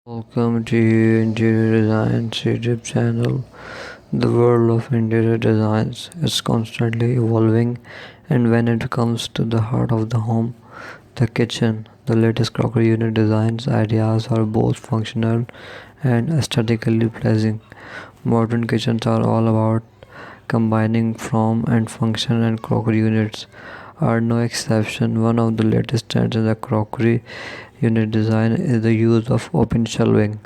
Welcome to Interior Designs YouTube channel. The world of interior designs is constantly evolving, and when it comes to the heart of the home, the kitchen, the latest crockery unit designs ideas are both functional and aesthetically pleasing. Modern kitchens are all about combining form and function, and crockery units are no exception. One of the latest trends in the crockery unit design is the use of open shelving.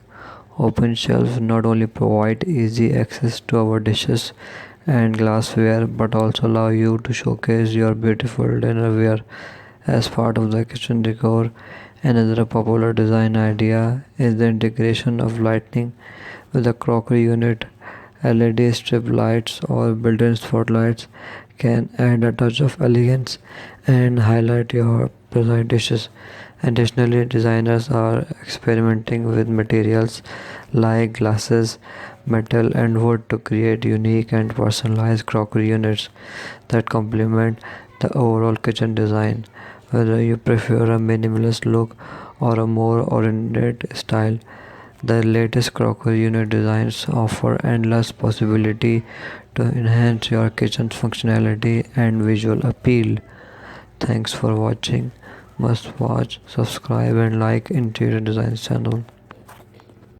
Open shelves not only provide easy access to our dishes and glassware but also allow you to showcase your beautiful dinnerware as part of the kitchen decor. Another popular design idea is the integration of lighting with the crockery unit. LED strip lights or built-in spotlights can add a touch of elegance and highlight your present dishes. Additionally, designers are experimenting with materials like glasses, metal, and wood to create unique and personalized crockery units that complement the overall kitchen design. Whether you prefer a minimalist look or a more ornate style, the latest crockery unit designs offer endless possibility to enhance your kitchen's functionality and visual appeal. Thanks for watching. Must watch, subscribe and like Interior Designs channel.